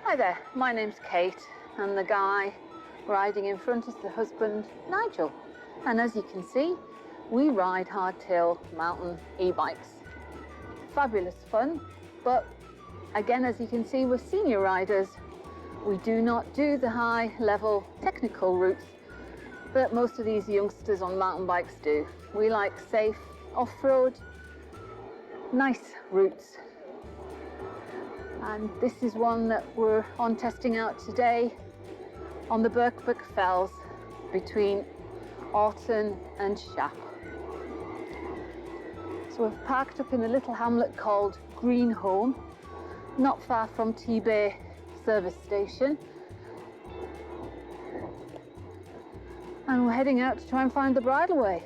Hi there, my name's Kate, and the guy riding in front is the husband, Nigel. And as you can see, we ride hardtail mountain e-bikes. Fabulous fun, but again, as you can see, we're senior riders. We do not do the high level technical routes that most of these youngsters on mountain bikes do. We like safe off-road, nice routes. And this is one that we're on testing out today on the Birkbeck Fells between Orton and Shap. So we've parked up in a little hamlet called Greenholme, not far from T-Bay service station. And we're heading out to try and find the bridleway.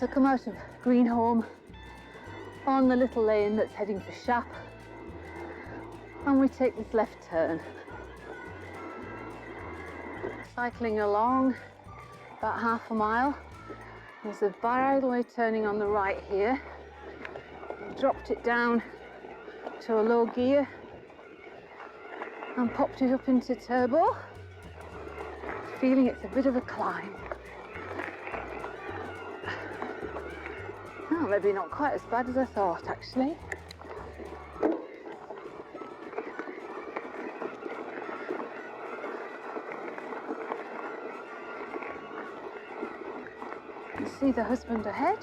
So come out of Greenholme on the little lane that's heading for Shap, and we take this left turn. Cycling along about half a mile, there's a bridleway turning on the right here. We've dropped it down to a low gear and popped it up into turbo, feeling it's a bit of a climb. Oh, maybe not quite as bad as I thought, actually. You see the husband ahead.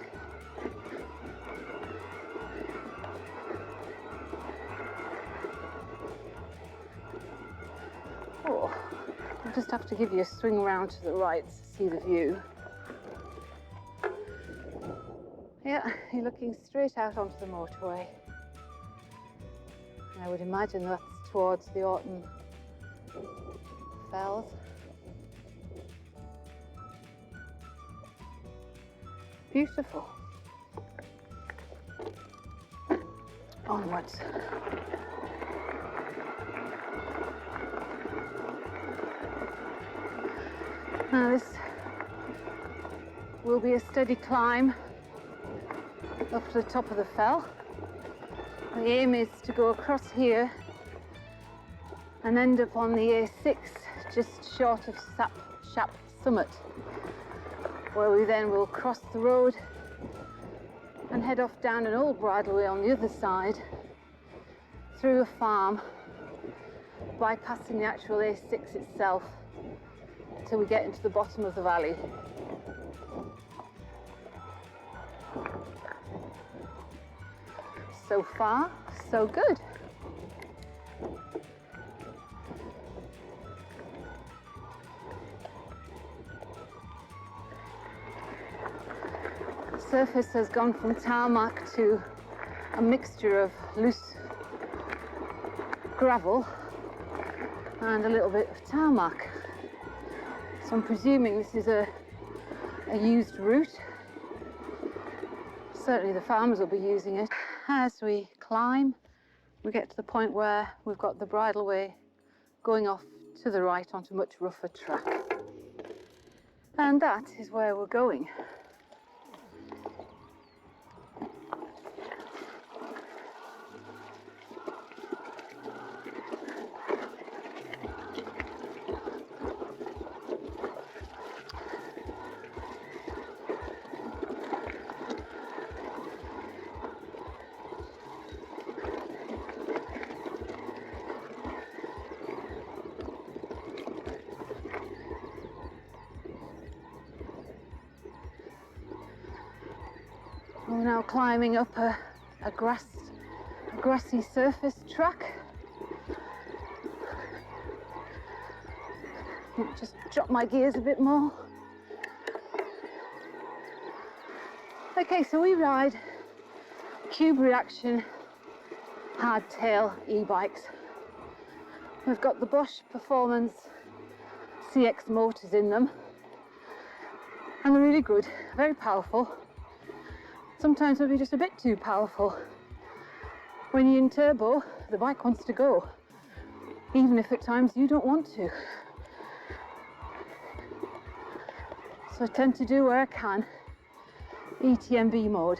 Oh, I'll just have to give you a swing around to the right to see the view. Yeah, you're looking straight out onto the motorway. I would imagine that's towards the Orton Fells. Beautiful. Onwards. Now this will be a steady climb up to the top of the fell. The aim is to go across here and end up on the A6 just short of Shap Summit, where we then will cross the road and head off down an old bridleway on the other side through a farm, bypassing the actual A6 itself till we get into the bottom of the valley. So far, so good. The surface has gone from tarmac to a mixture of loose gravel and a little bit of tarmac. So I'm presuming this is a used route. Certainly the farmers will be using it. As we climb, we get to the point where we've got the bridleway going off to the right onto much rougher track. And that is where we're going. We're now climbing up a grassy surface track. Just drop my gears a bit more. Okay, so we ride Cumbria action hardtail e-bikes. We've got the Bosch Performance CX motors in them, and they're really good, very powerful. Sometimes maybe just a bit too powerful. When you're in turbo, the bike wants to go, even if at times you don't want to. So I tend to do where I can ETMB mode.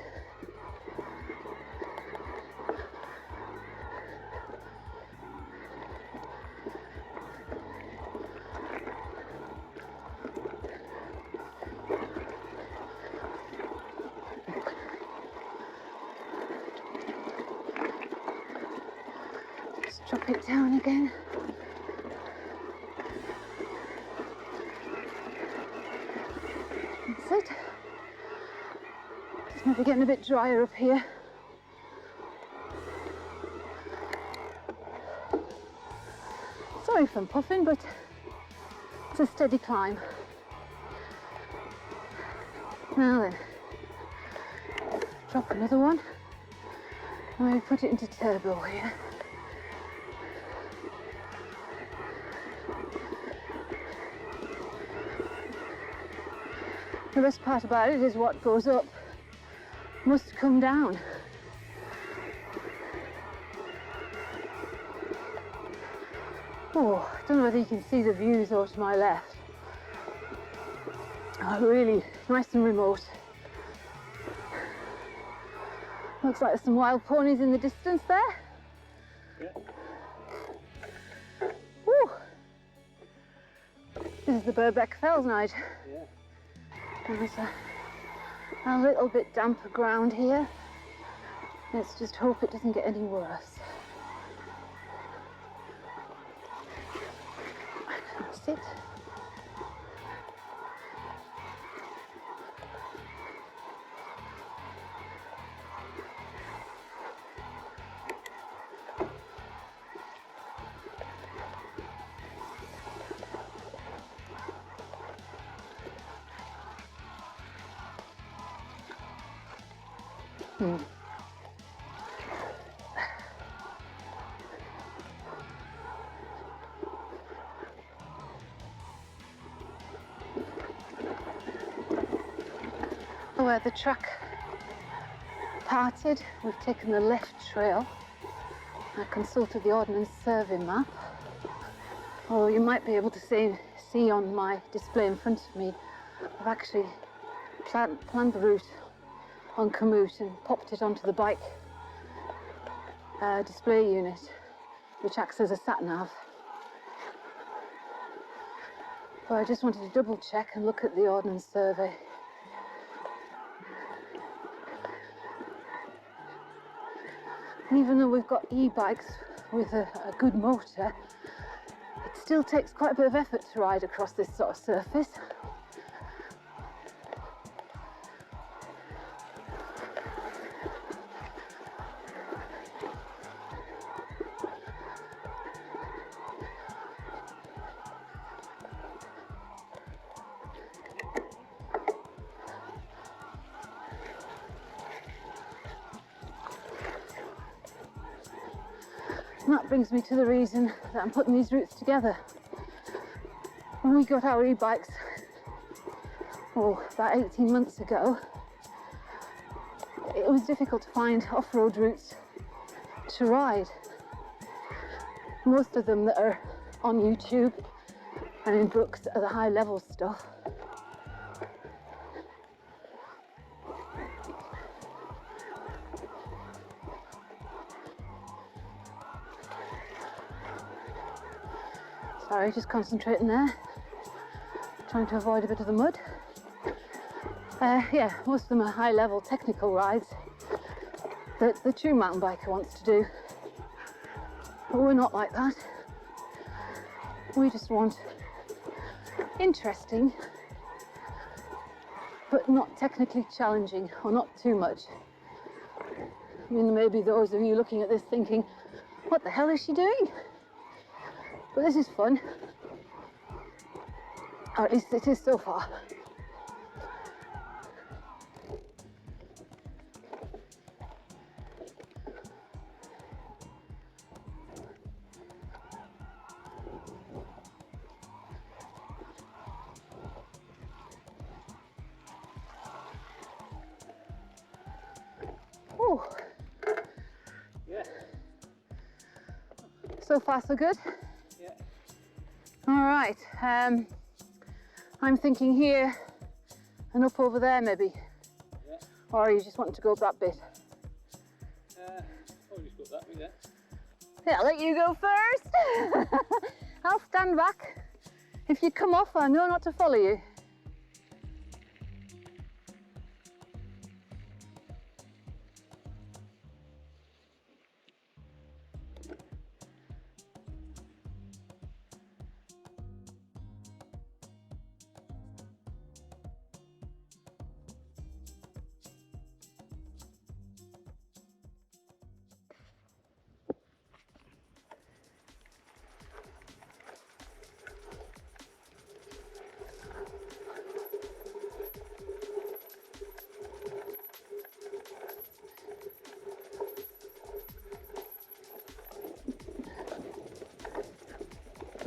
Drop it down again. That's it. It's maybe getting a bit drier up here. Sorry if I'm puffing, but it's a steady climb. Now then, drop another one. And maybe put it into turbo here. The best part about it is what goes up must come down. Oh, I don't know whether you can see the views over to my left. Oh, really nice and remote. Looks like there's some wild ponies in the distance there. Yeah. Woo. This is the Birkbeck Fells night. Yeah. And there's a little bit damper ground here. Let's just hope it doesn't get any worse. That's it. Where the track parted, we've taken the left trail. I consulted the Ordnance Survey map. Oh, you might be able to see on my display in front of me, I've actually planned the route on Komoot and popped it onto the bike display unit, which acts as a sat-nav. But I just wanted to double check and look at the Ordnance Survey. And even though we've got e-bikes with a good motor, it still takes quite a bit of effort to ride across this sort of surface. And that brings me to the reason that I'm putting these routes together. When we got our e-bikes, about 18 months ago, it was difficult to find off-road routes to ride. Most of them that are on YouTube and in books are the high-level stuff. Sorry, just concentrating there, trying to avoid a bit of the mud. Yeah, most of them are high-level technical rides that the true mountain biker wants to do. But we're not like that. We just want interesting, but not technically challenging, or not too much. I mean, there may be those of you looking at this thinking, what the hell is she doing? But this is fun, or at least it is so far. Oh, Yeah. so far so good. Yeah. All right, I'm thinking here and up over there maybe. Yeah. Or are you just wanting to go up that bit? Oh, just got that bit there. Yeah, I'll let you go first. I'll stand back. If you come off, I know not to follow you.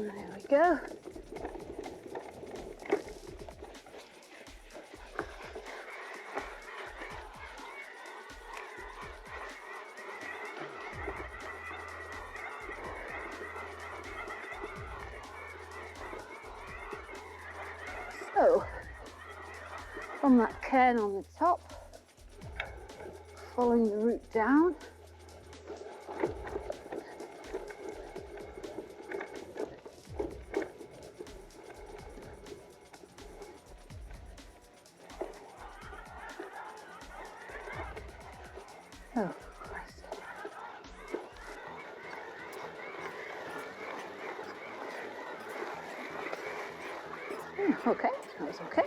There we go. So, from that cairn on the top, following the route down. Oh, Christ. Okay, that was okay.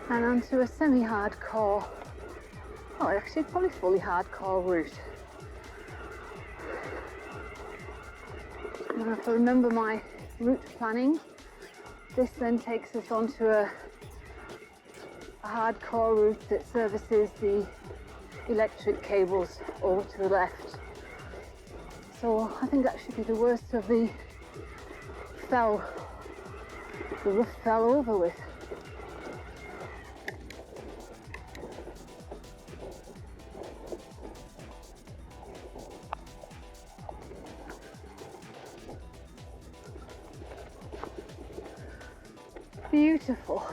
And onto a semi-hardcore, oh actually probably fully hardcore route. And if I remember my route planning, this then takes us onto a hardcore route that services the electric cables over to the left. So I think that should be the worst of the rough fell over with. Beautiful.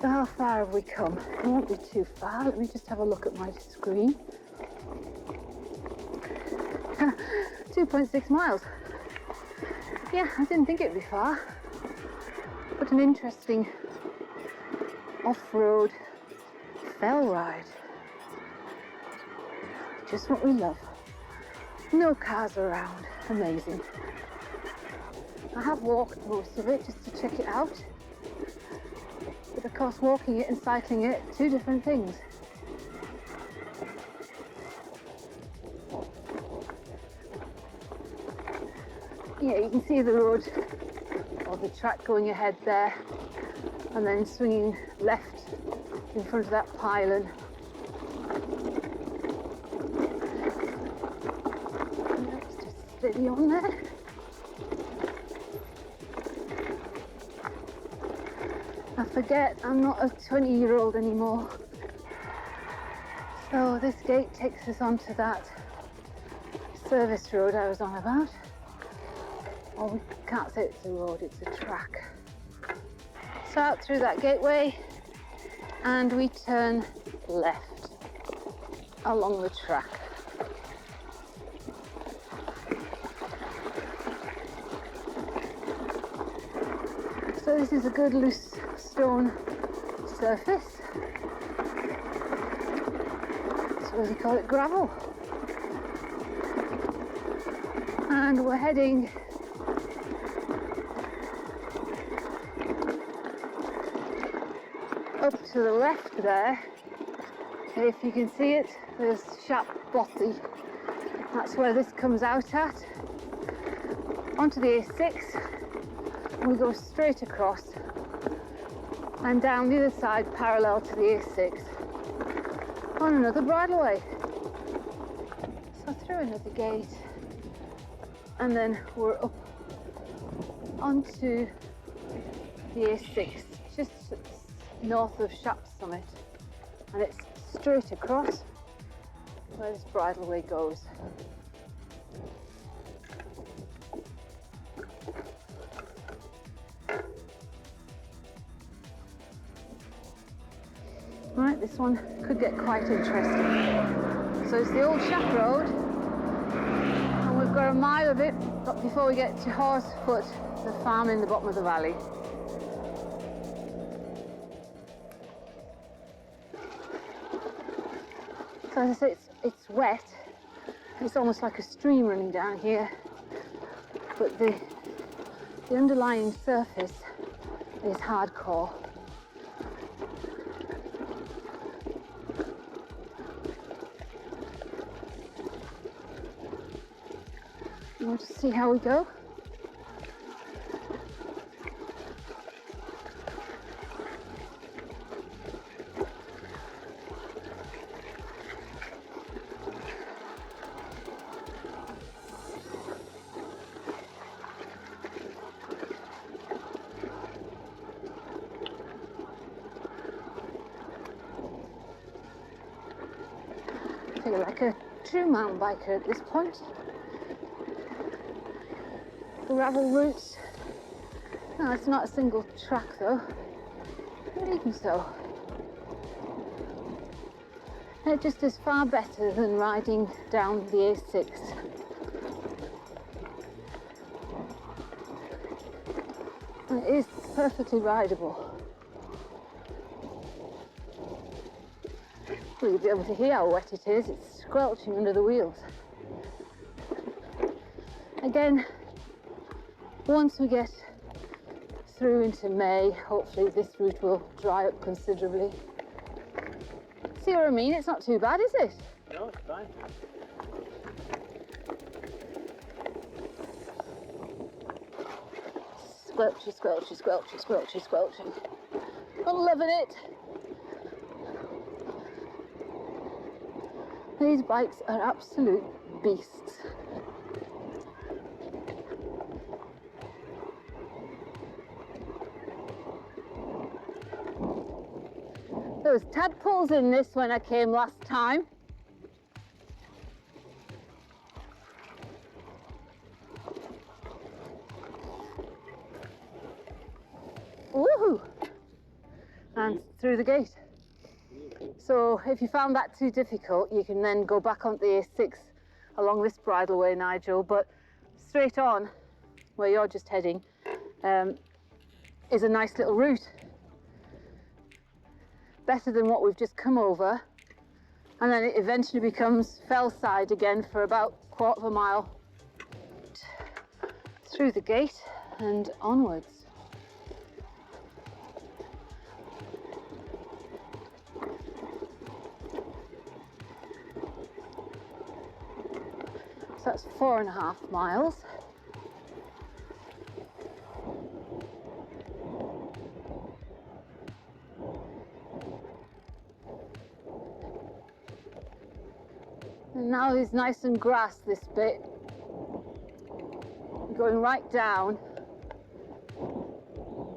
So how far have we come? It won't be too far. Let me just have a look at my screen. 2.6 miles. Yeah, I didn't think it'd be far. But an interesting off-road fell ride. Just what we love. No cars around. Amazing. I have walked most of it just to check it out. But of course, walking it and cycling it, two different things. Yeah, you can see the road or the track going ahead there, and then swinging left in front of that pylon. Let's just steady on there. I forget I'm not a 20-year-old anymore. So this gate takes us onto that service road I was on about. Oh, we can't say it's a road, it's a track. So out through that gateway, and we turn left along the track. So this is a good loose stone surface. I suppose you call it gravel. And we're heading up to the left there. If you can see it, there's Shap Bothy. That's where this comes out at. Onto the A6, and we go straight across and down the other side parallel to the A6 on another bridleway. So through another gate, and then we're up onto the A6 just north of Shap Summit, and it's straight across where this bridleway goes. Right, this one could get quite interesting. So it's the old Shap Road, and we've got a mile of it before we get to Horsefoot, the farm in the bottom of the valley. So as I say, it's wet. It's almost like a stream running down here, but the underlying surface is hardcore. We'll just see how we go. I feel like a true mountain biker at this point. Gravel routes. No, it's not a single track though, but even so. It just is far better than riding down the A6. And it is perfectly rideable. Well, you'll be able to hear how wet it is. It's squelching under the wheels. Again, once we get through into May, hopefully this route will dry up considerably. See what I mean? It's not too bad, is it? No, it's fine. Squelchy, squelchy, squelchy, squelchy, squelchy. I'm loving it. These bikes are absolute beasts. There was tadpoles in this when I came last time. Woohoo! And through the gate. So if you found that too difficult, you can then go back onto the A6 along this bridleway, Nigel, but straight on, where you're just heading, is a nice little route. Better than what we've just come over, and then it eventually becomes fellside again for about a quarter of a mile through the gate and onwards. So that's 4.5 miles. And now it's nice and grass, this bit. Going right down.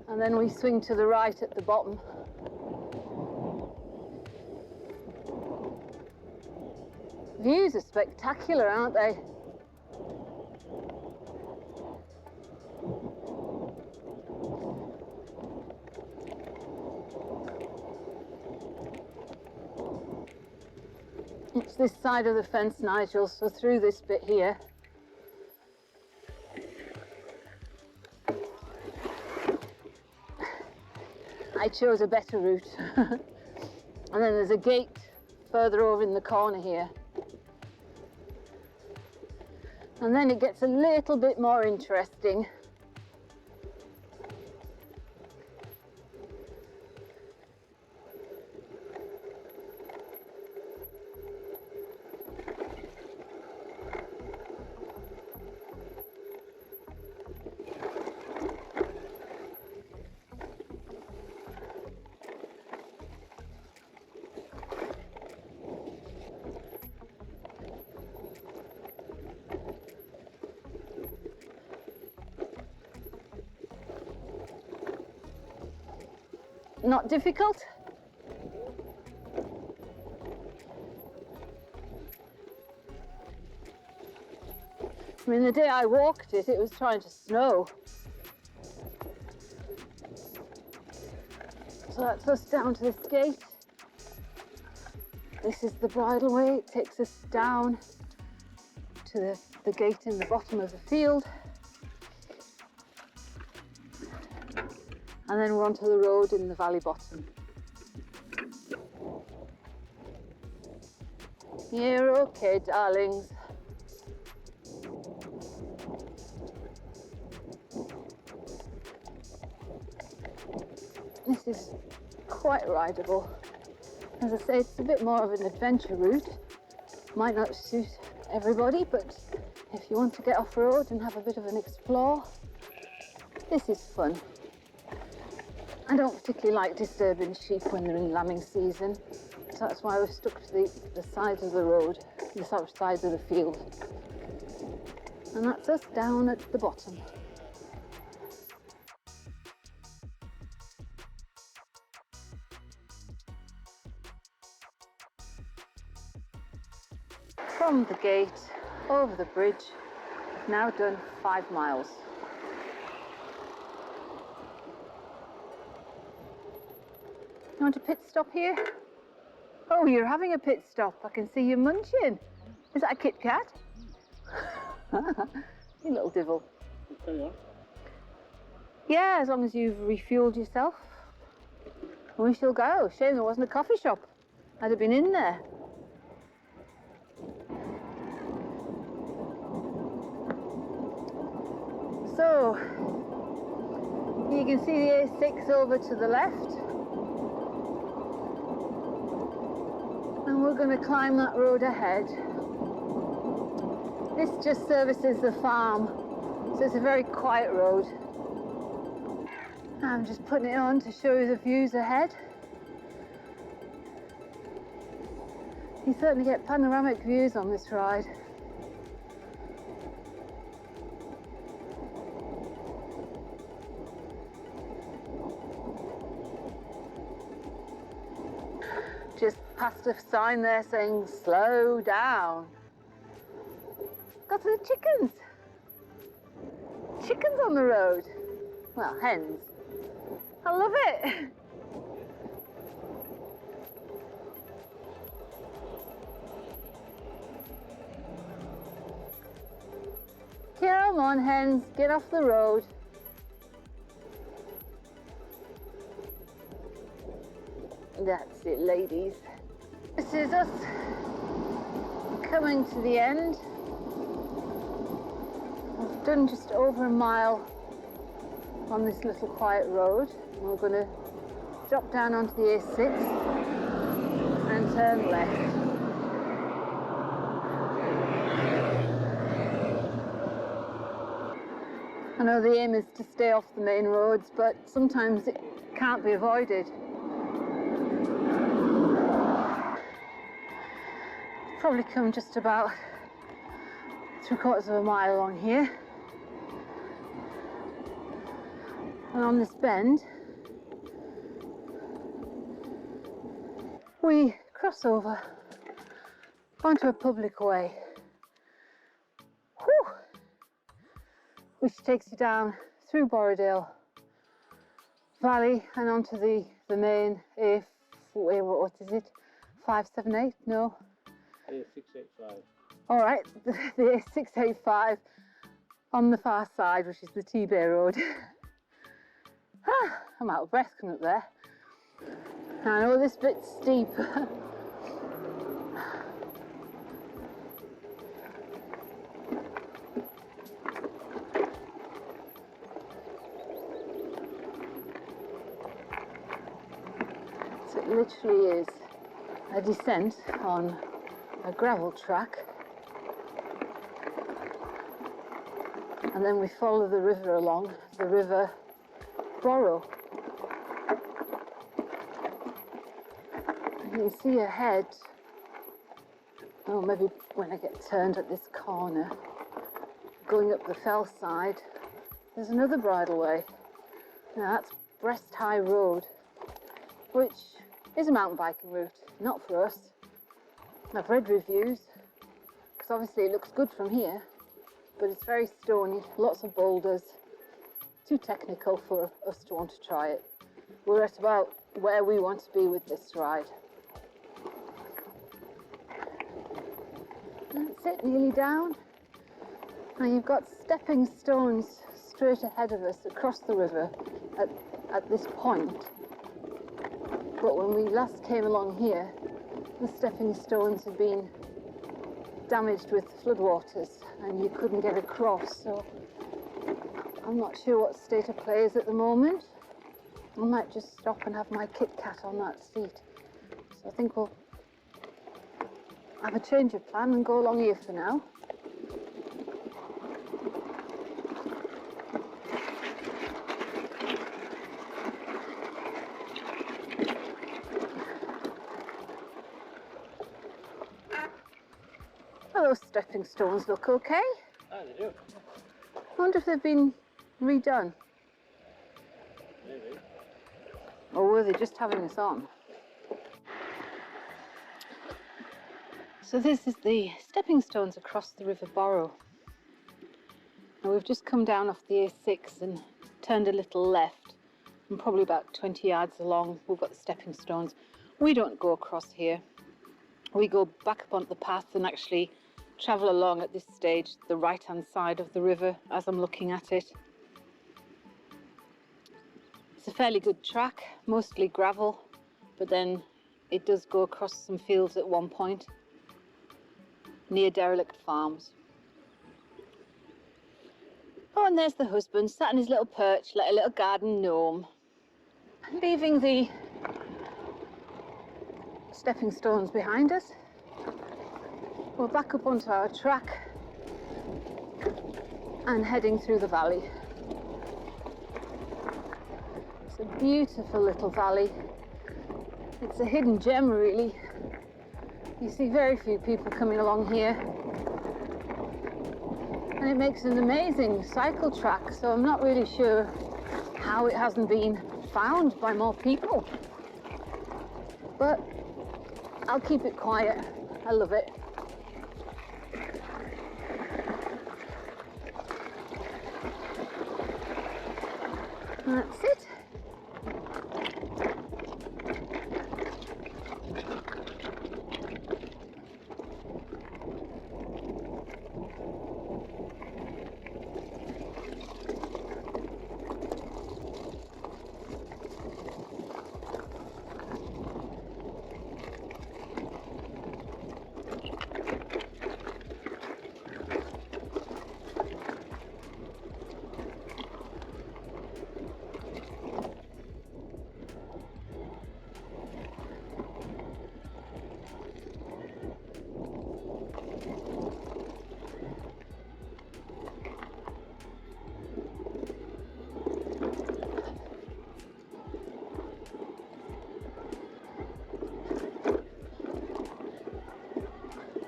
And then we swing to the right at the bottom. Views are spectacular, aren't they? It's this side of the fence, Nigel, so through this bit here. I chose a better route. And then there's a gate further over in the corner here. And then it gets a little bit more interesting. Not difficult? I mean, the day I walked it, it was trying to snow. So that's us down to this gate. This is the bridleway. It takes us down to the gate in the bottom of the field. And then we're onto the road in the valley bottom. You're okay, darlings. This is quite rideable. As I say, it's a bit more of an adventure route. Might not suit everybody, but if you want to get off-road and have a bit of an explore, this is fun. I don't particularly like disturbing sheep when they're in lambing season, so that's why we've stuck to the sides of the road, the sort of sides of the field. And that's us down at the bottom. From the gate over the bridge, we've now done 5 miles. You want a pit stop here? Oh, you're having a pit stop. I can see you munching. Is that a Kit Kat? You little devil. Carry on. Yeah, as long as you've refueled yourself. We shall go. Shame there wasn't a coffee shop. I'd have been in there. So, you can see the A6 over to the left. And we're going to climb that road ahead. This just services the farm, so it's a very quiet road. I'm just putting it on to show you the views ahead. You certainly get panoramic views on this ride. Just past a sign there saying slow down. Got the chickens. Chickens on the road. Well, hens. I love it. Come on, hens, get off the road. That's it, ladies. This is us coming to the end. We've done just over a mile on this little quiet road. We're going to drop down onto the A6 and turn left. I know the aim is to stay off the main roads, but sometimes it can't be avoided. Probably come just about 3/4 of a mile along here. And on this bend, we cross over onto a public way. Whew. Which takes you down through Borrowdale Valley and onto the main what is it? 578? No. A685. All right, the A685 on the far side, which is the T-Bay Road. I'm out of breath coming up there. I know this bit's steep. So it literally is a descent on a gravel track, and then we follow the river along, the river Borrow. And you can see ahead, oh maybe when I get turned at this corner, going up the fell side, there's another bridleway. Now that's Breast High Road, which is a mountain biking route, not for us. I've read reviews, because obviously it looks good from here, but it's very stony, lots of boulders, too technical for us to want to try it. We're at about where we want to be with this ride. That's it, nearly down. Now you've got stepping stones straight ahead of us across the river at this point. But when we last came along here, the stepping stones had been damaged with floodwaters and you couldn't get across, so I'm not sure what state of play is at the moment. I might just stop and have my Kit Kat on that seat. So I think we'll have a change of plan and go along here for now. stepping stones look okay. Ah, they do. I wonder if they've been redone. Maybe. Or were they just having us on? So this is the stepping stones across the River Borrow. Now we've just come down off the A6 and turned a little left, and probably about 20 yards along we've got the stepping stones. We don't go across here. We go back up onto the path and actually travel along at this stage the right hand side of the river as I'm looking at it. It's a fairly good track, mostly gravel, but then it does go across some fields at one point near derelict farms. Oh, and there's the husband sat in his little perch like a little garden gnome. Leaving the stepping stones behind us, we're back up onto our track and heading through the valley. It's a beautiful little valley. It's a hidden gem, really. You see very few people coming along here. And it makes an amazing cycle track, so I'm not really sure how it hasn't been found by more people. But I'll keep it quiet. I love it. That's it.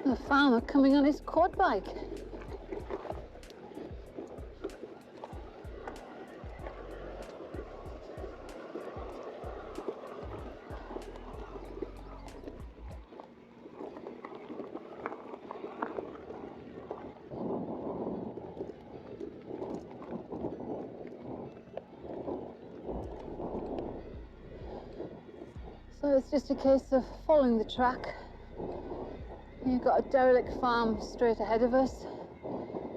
A farmer coming on his quad bike. So it's just a case of following the track. You've got a derelict farm straight ahead of us,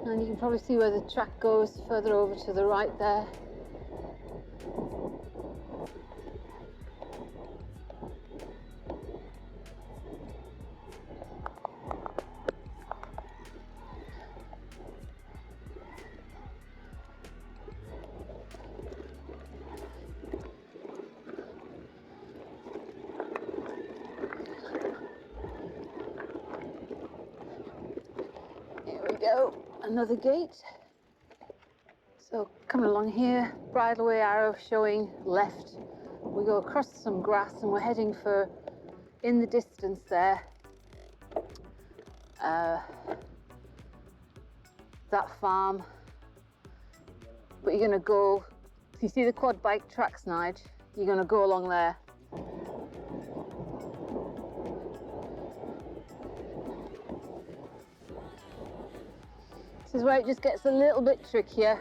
and you can probably see where the track goes further over to the right there. Go, another gate. So coming along here, bridleway arrow showing left. We go across some grass and we're heading for, in the distance there, that farm. But you're going to go, if you see the quad bike tracks, Nige, you're going to go along there. This is where it just gets a little bit trickier.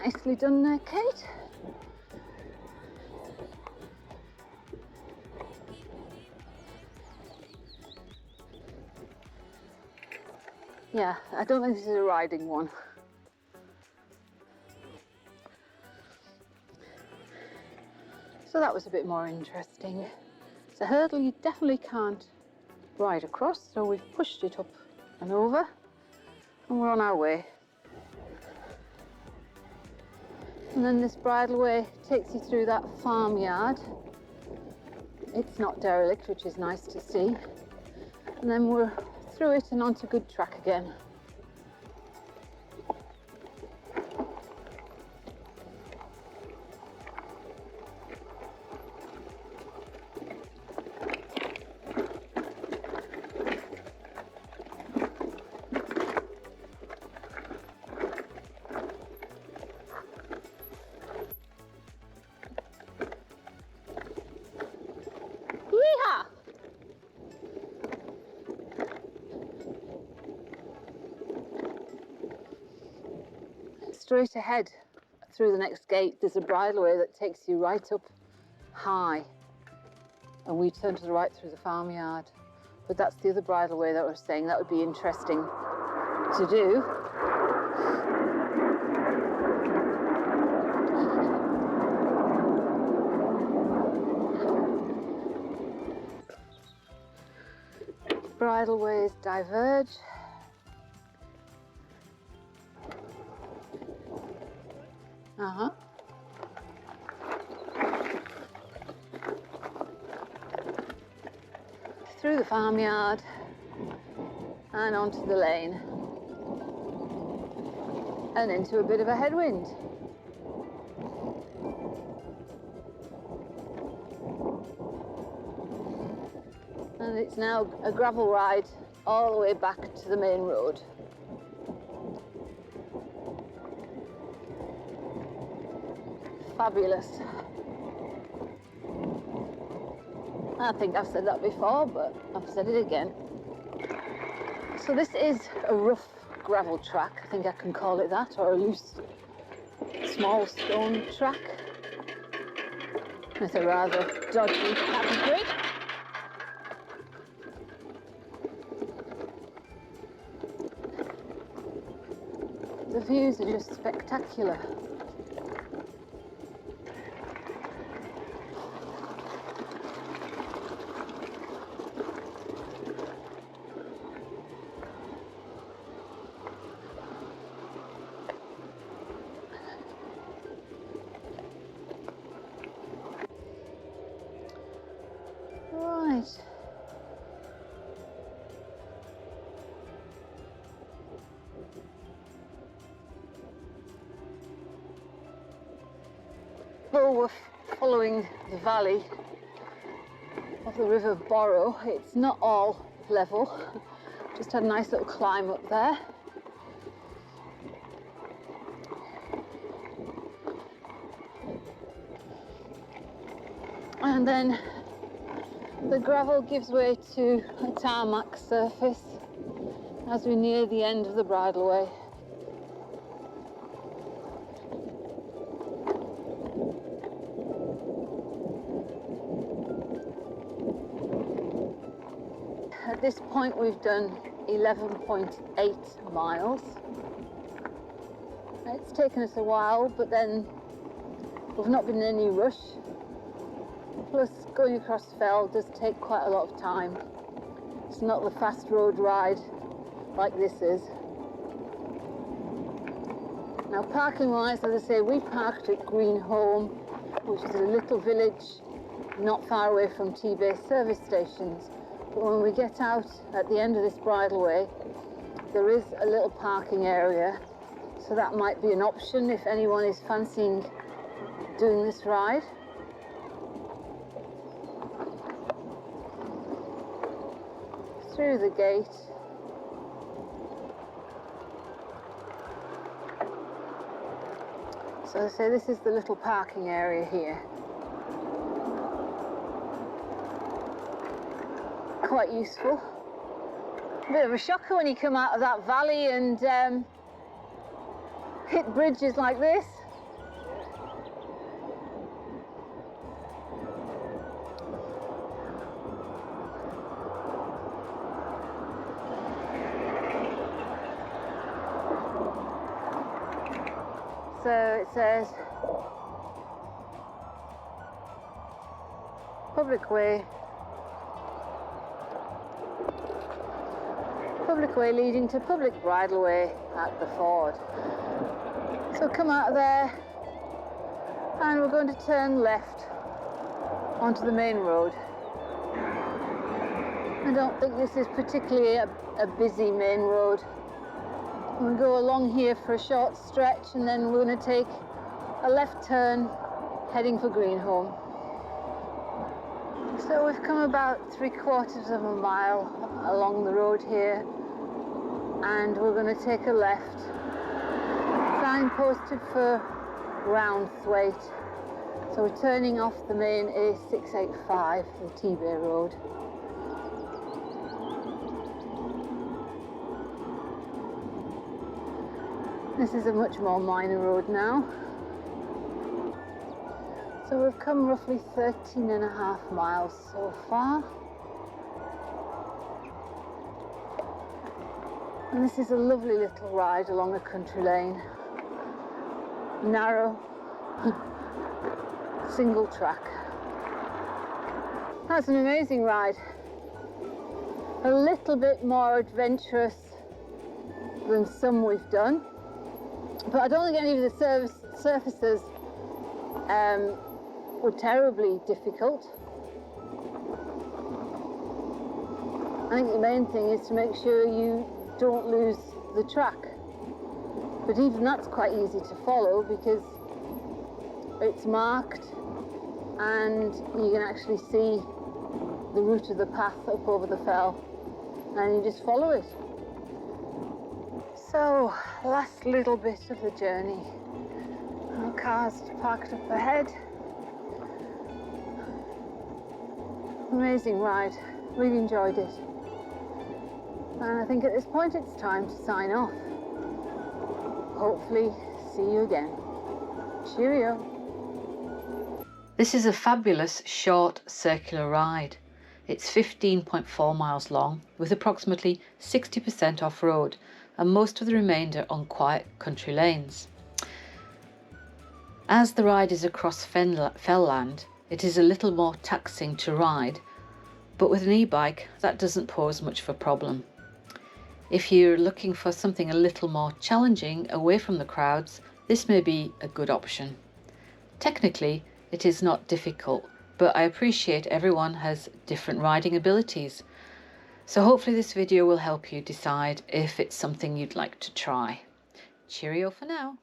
Nicely done there, Kate. Yeah, I don't think this is a riding one. So that was a bit more interesting. It's a hurdle you definitely can't ride across, so we've pushed it up and over, and we're on our way. And then this bridleway takes you through that farmyard. It's not derelict, which is nice to see. And then we're through it and onto good track again. Straight ahead through the next gate, there's a bridleway that takes you right up high, and we turn to the right through the farmyard. But that's the other bridleway that we're saying that would be interesting to do. Bridleways diverge. Through the farmyard and onto the lane and into a bit of a headwind. And it's now a gravel ride all the way back to the main road. Fabulous. I think I've said that before, but I've said it again. So this is a rough gravel track, I think I can call it that, or a loose small stone track. It's a rather dodgy category. The views are just spectacular. Well, we're following the valley of the River Borrow. It's not all level, just had a nice little climb up there. And then the gravel gives way to a tarmac surface as we near the end of the bridleway. At this point we've done 11.8 miles. It's taken us a while, but then we've not been in any rush. Plus, going across Fell does take quite a lot of time. It's not the fast road ride like this is. Now, parking-wise, as I say, we parked at Greenholme, which is a little village not far away from T-Base service stations. But when we get out at the end of this bridleway, there is a little parking area, so that might be an option if anyone is fancying doing this ride. Through the gate. So as I say, this is the little parking area here. Quite useful. A bit of a shocker when you come out of that valley and hit bridges like this. So it says public way leading to public bridleway at the ford. So come out of there And we're going to turn left onto the main road. I don't think this is particularly a busy main road. We'll go along here for a short stretch and then we're going to take a left turn heading for Greenholme. So we've come about 3/4 of a mile along the road here and we're going to take a left. Signposted for Roundthwaite. So we're turning off the main A685, the T-Bay Road. This is a much more minor road now. So we've come roughly 13.5 miles so far. And this is a lovely little ride along a country lane. Narrow, single track. That's an amazing ride. A little bit more adventurous than some we've done. But I don't think any of the surfaces were terribly difficult. I think the main thing is to make sure you don't lose the track. But even that's quite easy to follow because it's marked and you can actually see the route of the path up over the fell and you just follow it. So, last little bit of the journey. Our car's parked up ahead. Amazing ride, really enjoyed it. And I think at this point it's time to sign off. Hopefully see you again. Cheerio. This is a fabulous short circular ride. It's 15.4 miles long with approximately 60% off-road and most of the remainder on quiet country lanes. As the ride is across fell land, it is a little more taxing to ride, but with an e-bike that doesn't pose much of a problem. If you're looking for something a little more challenging away from the crowds, this may be a good option. Technically, it is not difficult, but I appreciate everyone has different riding abilities. So hopefully this video will help you decide if it's something you'd like to try. Cheerio for now.